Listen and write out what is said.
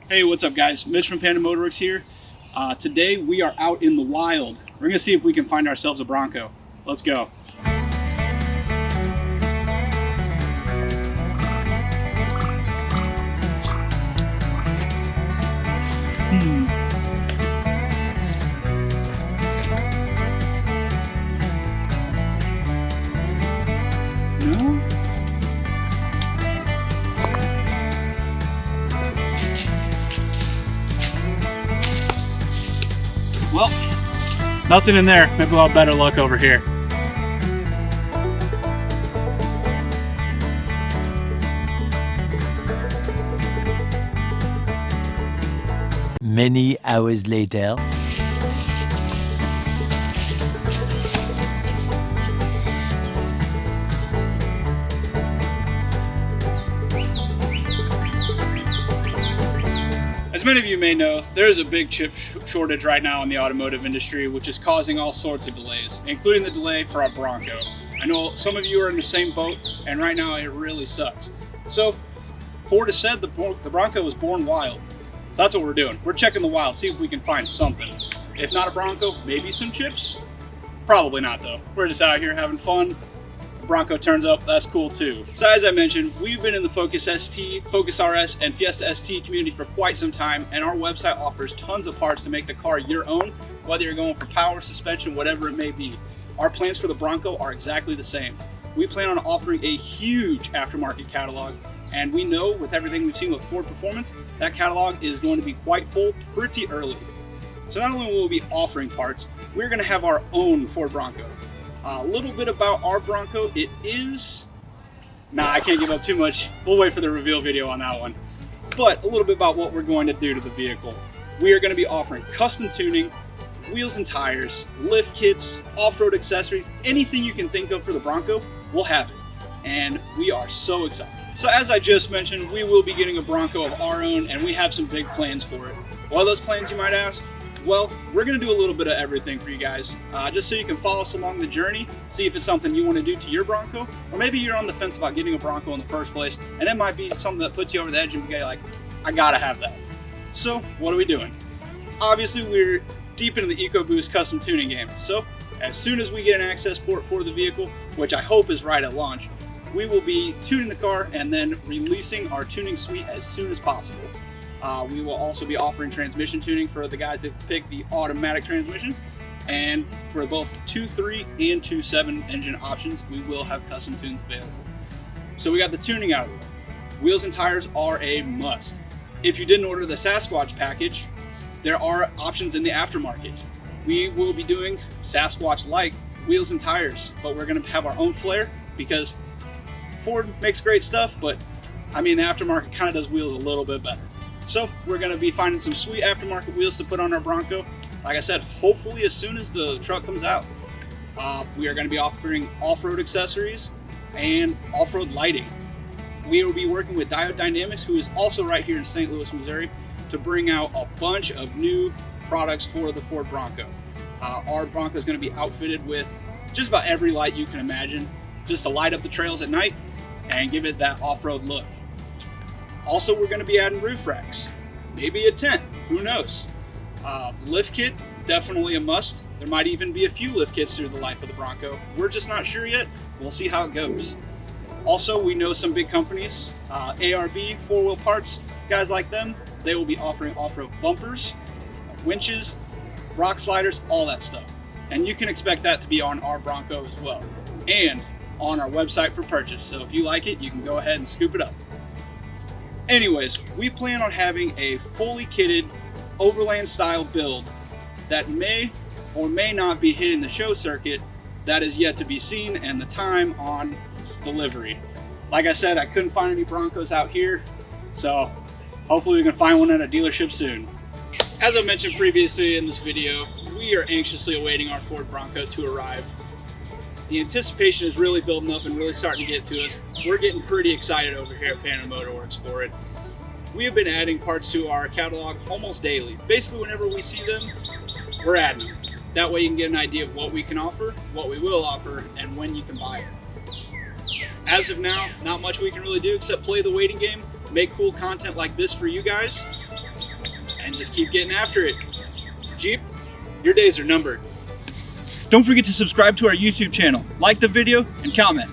Hey, what's up guys? Mitch from Panda Motorworks here. Today we are out in the wild. We're gonna see if we can find ourselves a Bronco. Let's go. No? Well, nothing in there. Maybe we'll have better luck over here. Many hours later. As many of you may know, there is a big chip shortage right now in the automotive industry, which is causing all sorts of delays, including the delay for our Bronco. I know some of you are in the same boat, and right now it really sucks. So, Ford has said the Bronco was born wild. So that's what we're doing. We're checking the wild, see if we can find something. If not a Bronco, maybe some chips? Probably not though. We're just out here having fun. Bronco turns up, that's cool too. So as I mentioned, we've been in the Focus ST, Focus RS, and Fiesta ST community for quite some time, and our website offers tons of parts to make the car your own, whether you're going for power, suspension, whatever it may be. Our plans for the Bronco are exactly the same. We plan on offering a huge aftermarket catalog, and we know with everything we've seen with Ford Performance, that catalog is going to be quite full pretty early. So not only will we be offering parts, we're going to have our own Ford Bronco. A little bit about our Bronco, it is... Nah, I can't give up too much. We'll wait for the reveal video on that one. But a little bit about what we're going to do to the vehicle. We are going to be offering custom tuning, wheels and tires, lift kits, off-road accessories, anything you can think of for the Bronco, we'll have it. And we are so excited. So as I just mentioned, we will be getting a Bronco of our own, and we have some big plans for it. What are those plans, you might ask? Well, we're going to do a little bit of everything for you guys, just so you can follow us along the journey, see if it's something you want to do to your Bronco, or maybe you're on the fence about getting a Bronco in the first place, and it might be something that puts you over the edge and you're like, I gotta have that. So, what are we doing? Obviously, we're deep into the EcoBoost custom tuning game, so as soon as we get an access port for the vehicle, which I hope is right at launch, we will be tuning the car and then releasing our tuning suite as soon as possible. We will also be offering transmission tuning for the guys that pick the automatic transmission, and for both 2.3 and 2.7 engine options, we will have custom tunes available. So we got the tuning out of the way. Wheels and tires are a must. If you didn't order the Sasquatch package, there are options in the aftermarket. We will be doing Sasquatch-like wheels and tires, but we're going to have our own flair because Ford makes great stuff, but I mean the aftermarket kind of does wheels a little bit better. So we're going to be finding some sweet aftermarket wheels to put on our Bronco. Like I said, hopefully as soon as the truck comes out. We are going to be offering off-road accessories and off-road lighting. We will be working with Diode Dynamics, who is also right here in St. Louis, Missouri, to bring out a bunch of new products for the Ford Bronco. Our Bronco is going to be outfitted with just about every light you can imagine, just to light up the trails at night and give it that off-road look. Also, we're going to be adding roof racks, maybe a tent, who knows. Lift kit, definitely a must. There might even be a few lift kits through the life of the Bronco. We're just not sure yet. We'll see how it goes. Also, we know some big companies, ARB, 4-wheel parts, guys like them, they will be offering off-road bumpers, winches, rock sliders, all that stuff. And you can expect that to be on our Bronco as well, and on our website for purchase. So if you like it, you can go ahead and scoop it up. Anyways, we plan on having a fully kitted overland style build that may or may not be hitting the show circuit. That is yet to be seen, and the time on delivery. Like I said, I couldn't find any Broncos out here, so hopefully we can find one at a dealership soon. As I mentioned previously in this video, we are anxiously awaiting our Ford Bronco to arrive. The anticipation is really building up and really starting to get to us. We're getting pretty excited over here at Panda Motorworks for it. We have been adding parts to our catalog almost daily. Basically, whenever we see them, we're adding them. That way you can get an idea of what we can offer, what we will offer, and when you can buy it. As of now, not much we can really do except play the waiting game, make cool content like this for you guys, just keep getting after it. Jeep, your days are numbered. Don't forget to subscribe to our YouTube channel, like the video, and comment.